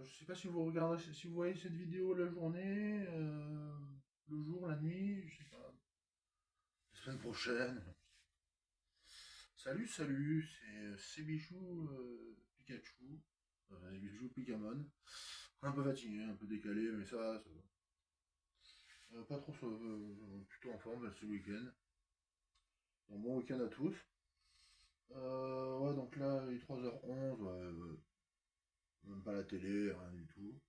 Je sais pas si vous regardez, si vous voyez cette vidéo la journée, le jour, la nuit, je sais pas. La semaine prochaine. Salut, c'est Bichou Pikachu. Bichou Pikamon. Un peu fatigué, un peu décalé, mais ça va. Pas trop, plutôt en forme ce week-end. Donc bon week-end à tous. Ouais, donc là, il est 3h11, ouais, ouais. Même pas la télé, rien du tout.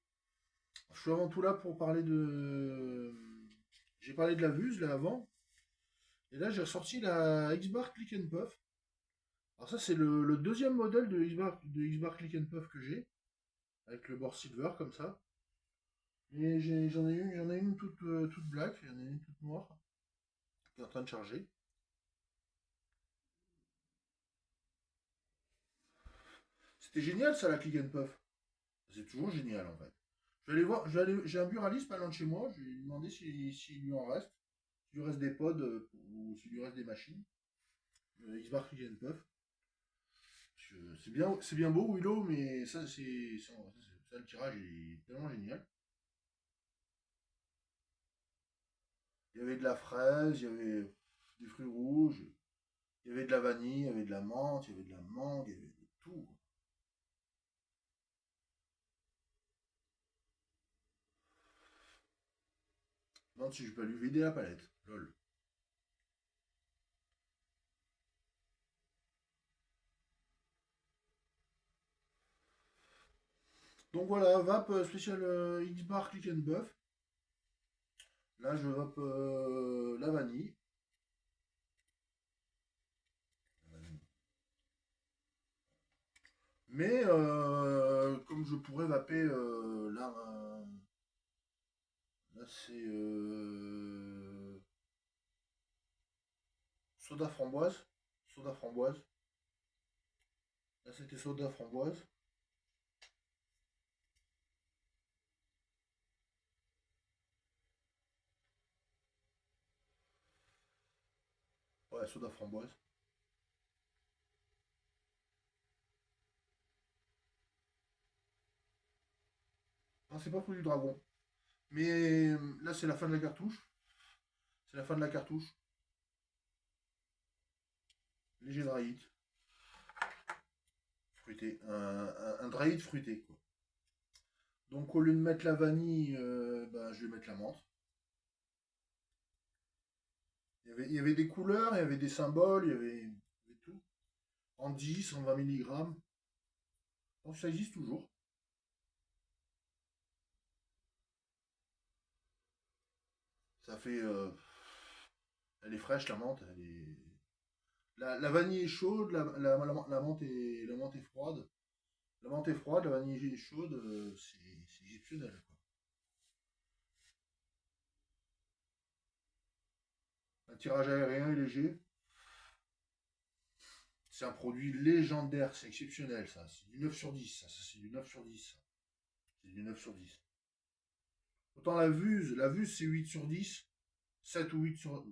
Je suis avant tout là pour parler de. J'ai parlé de la Vuse là avant. Et là, j'ai ressorti la X-Bar Click and Puff. Alors ça, c'est le deuxième modèle de X-Bar Click and Puff que j'ai, avec le bord silver comme ça. Et j'en ai une toute black, j'en ai une toute noire, qui est en train de charger. C'était génial ça, la Click and Puff. C'est toujours génial en fait. Je vais aller voir, j'ai un buraliste pas loin de chez moi, je vais lui demander s'il lui en reste, s'il lui reste des pods ou s'il lui reste des machines. X-Bar Click and Puff. C'est bien beau Willow, mais ça, le tirage est tellement génial. Il y avait de la fraise, il y avait des fruits rouges, il y avait de la vanille, il y avait de la menthe, il y avait de la mangue, il y avait de tout. Je me demande si je peux lui vider la palette. Lol. Donc voilà, vape spécial X-Bar Click and Buff. Là, je vape la vanille. Mais comme je pourrais vaper là, là c'est soda framboise. Soda framboise. Là, c'était soda framboise. Ouais, soda framboise. Ah, c'est pas fruit du dragon. Mais là, c'est la fin de la cartouche. C'est la fin de la cartouche. Léger dry hit. Fruité. Un dry hit fruité, quoi. Donc, au lieu de mettre la vanille, bah, je vais mettre la menthe. Il y avait des couleurs, il y avait des symboles, il y avait tout. En 10, en 20 milligrammes. Donc, ça existe toujours. Ça fait. Elle est fraîche, la menthe. La vanille est chaude, la menthe est froide. La menthe est froide, la vanille est chaude. C'est exceptionnel, quoi. Un tirage aérien est léger. C'est un produit légendaire, c'est exceptionnel ça. C'est du 9 sur 10, ça c'est du 9 sur 10. Ça. C'est du 9 sur 10. Autant la Vuse c'est 8 sur 10, 7 ou 8 sur.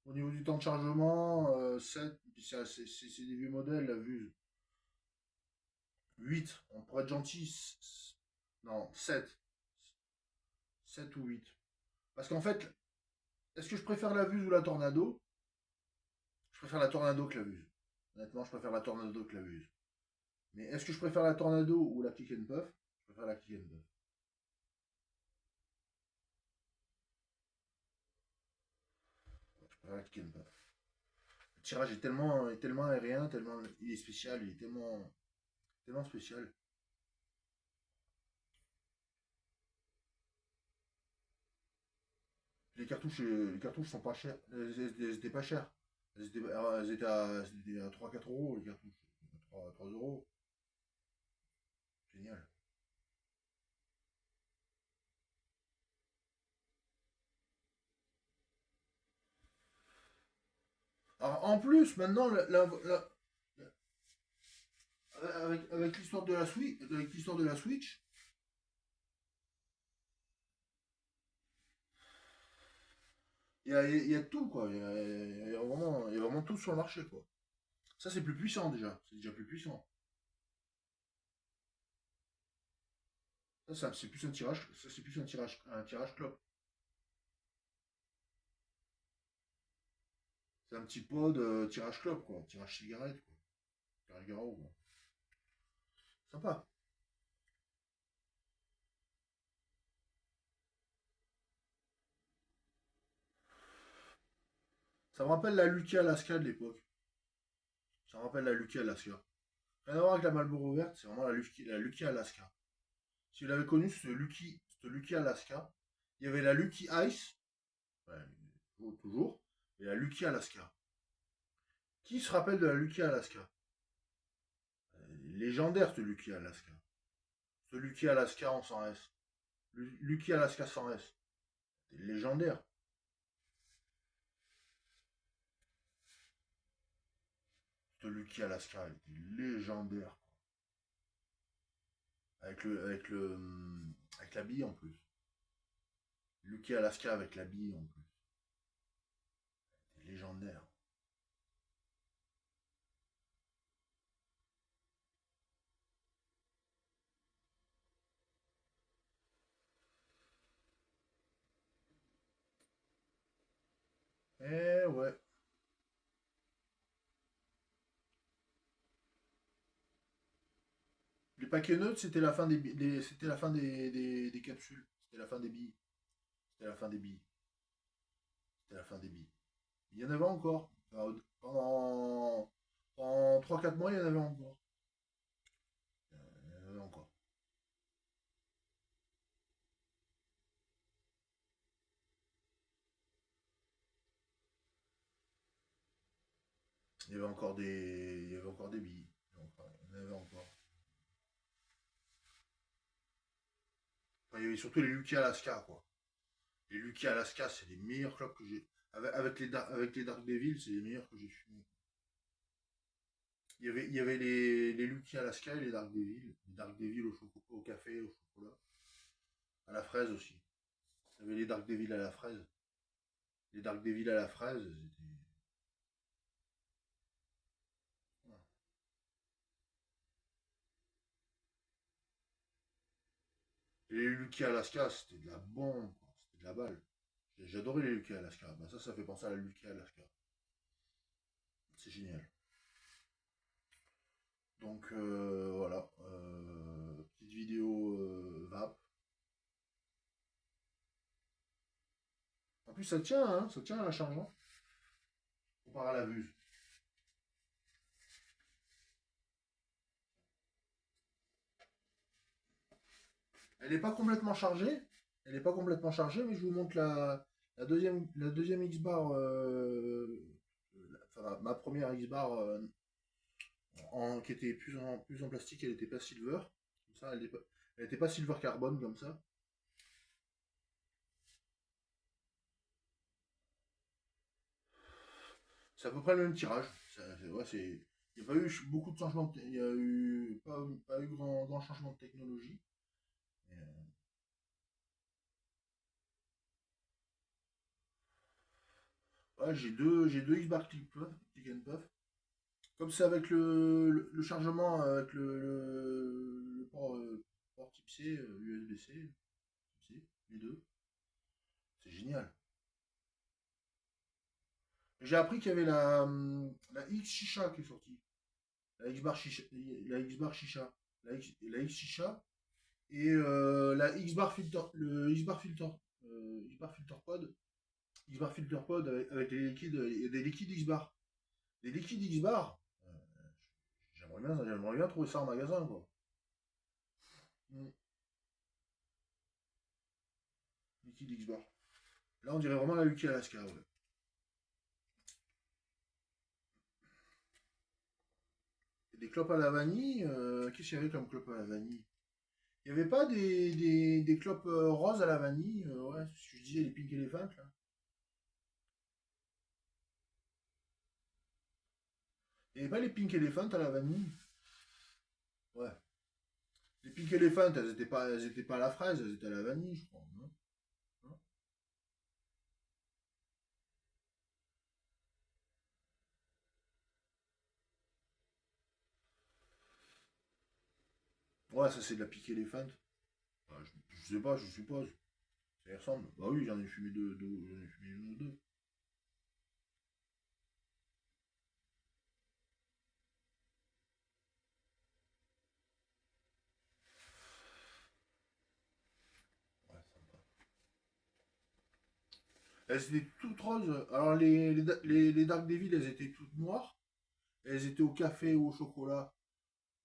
Au niveau du temps de chargement, 7, puis c'est des vieux modèles, la Vuse. 8, on pourrait être gentil. Non, 7. 7 ou 8. Parce qu'en fait, est-ce que je préfère la Vuse ou la Tornado? Je préfère la Tornado que la Vuse. Honnêtement, je préfère la Tornado que la Vuse. Mais est-ce que je préfère la Tornado ou la Kick and Puff? Je préfère la Kick and Puff. Je préfère la Kick and Puff. Le tirage est tellement aérien, tellement, il est spécial, il est tellement spécial. Les cartouches sont pas chères. Elles étaient pas chères. Elles étaient à 3-4 euros, les cartouches. 3 euros. Génial. Alors, en plus, maintenant, avec l'histoire de la Switch, il y a tout, quoi. Il y a vraiment tout sur le marché, quoi. Ça, c'est plus puissant, déjà. C'est déjà plus puissant. Ça, c'est plus un tirage. Ça, c'est plus un tirage clope. C'est un petit pot de tirage clope, quoi. Tirage cigarette, quoi. Tirage garrot, quoi. Sympa. Ça me rappelle la Lucky Alaska de l'époque. Ça me rappelle la Lucky Alaska. Rien à voir avec la Marlboro verte, c'est vraiment la Lucky Alaska. Si vous l'avez connu, ce Lucky Alaska, il y avait la Lucky Ice, ouais, toujours, et la Lucky Alaska. Qui se rappelle de la Lucky Alaska? Légendaire ce Lucky Alaska. Ce Lucky Alaska en 100S. Lucky Alaska 100S. C'est légendaire. Ce Lucky Alaska, il était légendaire. Avec la bille en plus. Lucky Alaska avec la bille en plus. C'est légendaire. Eh ouais. Les paquets neutres, c'était la fin c'était la fin des capsules. C'était la fin des billes. C'était la fin des billes. C'était la fin des billes. Il y en avait encore. Pendant 3-4 mois, il y en avait encore. Il y en avait encore. Il y avait encore des billes. Il y en avait encore. Enfin, il y avait surtout les Lucky Alaska, quoi. Les Lucky Alaska, c'est les meilleurs clubs que j'ai. Avec les Dark Devil, c'est les meilleurs que j'ai fumés. Il y avait les Lucky Alaska et les Dark Devil. Les Dark Devil au café, au chocolat. À la fraise aussi. Il y avait les Dark Devil à la fraise. Les Dark Devil à la fraise, c'était. Voilà. Et les Lucky Alaska, c'était de la bombe, quoi. C'était de la balle. J'adorais les Lucky Alaska. Bah ça fait penser à la Lucky Alaska. C'est génial. Donc voilà. Petite vidéo vape. En plus, ça tient à la charge, hein. Comparé à la vue. Elle n'est pas complètement chargée. Elle n'est pas complètement chargée, mais je vous montre la deuxième X-Bar, enfin, ma première X-Bar qui était plus en plastique, elle n'était pas silver. Comme ça, elle était pas silver carbone comme ça. C'est à peu près le même tirage. Il n'y a pas eu beaucoup de changements. Il n'y a eu pas eu grand changement de technologie. Mais, ouais, j'ai deux X-Bar Click and Puff. Comme c'est avec le chargement, avec le port type C, USB-C, type C, les deux, c'est génial. J'ai appris qu'il y avait la X Shisha qui est sortie. La X-Bar Shisha, la X-Bar Shisha, la X Shisha et la X-Bar Filter, le X-Bar Filter, X-Bar Filter Pod, X-Bar Filter Pod avec les liquides, il y a des liquides X-Bar. Les liquides X-Bar, j'aimerais bien trouver ça en magasin, quoi. Mm. Liquide X-Bar. Là, on dirait vraiment la Lucky Alaska, ouais. Et des clopes à la vanille, qu'est-ce qu'il y avait comme clopes à la vanille? Il n'y avait pas des clopes roses à la vanille, ouais, c'est ce que je disais, les Pink Elephant, là. Il n'y avait pas les Pink Elephant à la vanille? Ouais. Les Pink Elephant, elles étaient pas à la fraise, elles étaient à la vanille, je crois, non? Non. Ouais, ça c'est de la Pink Elephant. Ouais, Je sais pas, je suppose. Ça y ressemble. Bah oui, j'en ai fumé deux, j'en ai fumé une ou deux. Ouais, sympa. Elles étaient toutes roses. Alors les Dark Devil, elles étaient toutes noires. Elles étaient au café ou au chocolat.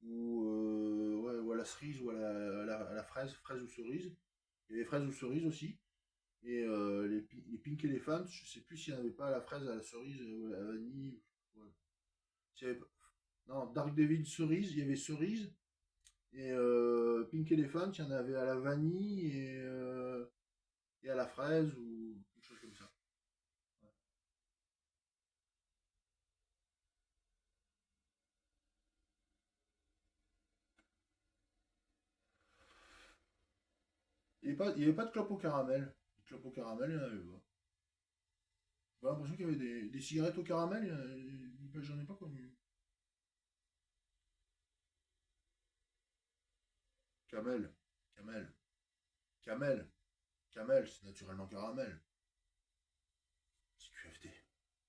Ou, ouais, ou à la cerise ou à la fraise, fraise ou cerise. Il y avait fraise ou cerise aussi. Et les Pink Elephant, je sais plus s'il n'y en avait pas à la fraise, à la cerise ou à la vanille. Ouais. S'il y avait non, Dark Devil cerise, il y avait cerise. Et Pink Elephant, il y en avait à la vanille et à la fraise ou quelque chose comme ça. Il y avait pas de clope au caramel. Les clopes au caramel, il y en avait pas. J'ai l'impression qu'il y avait des cigarettes au caramel, ben, j'en ai pas connu. Camel, camel, camel, camel, c'est naturellement caramel. C'est QFD.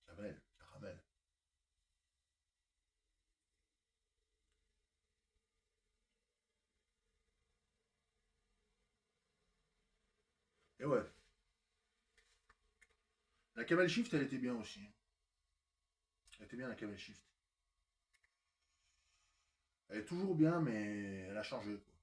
Camel, caramel. Et ouais, la camel shift, elle était bien aussi. Elle était bien la camel shift. Elle est toujours bien, mais elle a changé, quoi.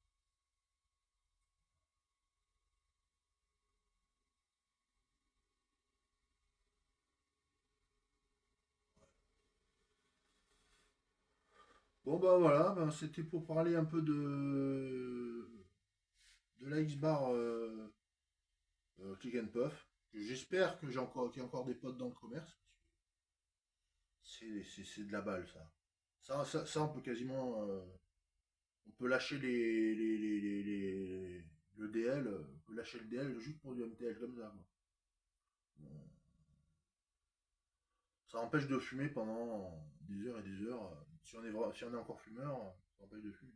Bon bah voilà, ben, c'était pour parler un peu de la X-Bar Click and Puff. J'espère que qu'il y a encore des potes dans le commerce. C'est de la balle, ça. Ça, on peut quasiment. On peut lâcher le DL. On peut lâcher le DL juste pour du MTL comme ça, quoi. Bon, ça empêche de fumer pendant des heures et des heures. Si on est encore fumeur, ça empêche de fumer.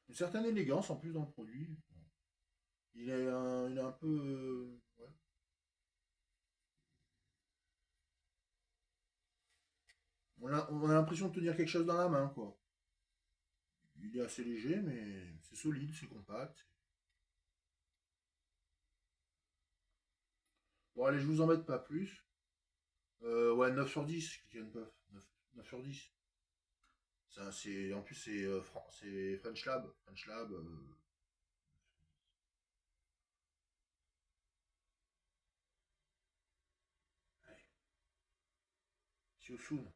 Une certaine élégance en plus dans le produit. Il est un peu. Ouais. On a l'impression de tenir quelque chose dans la main, quoi. Il est assez léger, mais c'est solide, c'est compact. Bon, allez, je vous embête pas plus. Ouais, 9 sur 10, Kylian Puff. 9 sur 10. En plus, c'est French Lab. French Lab. Allez, see you soon.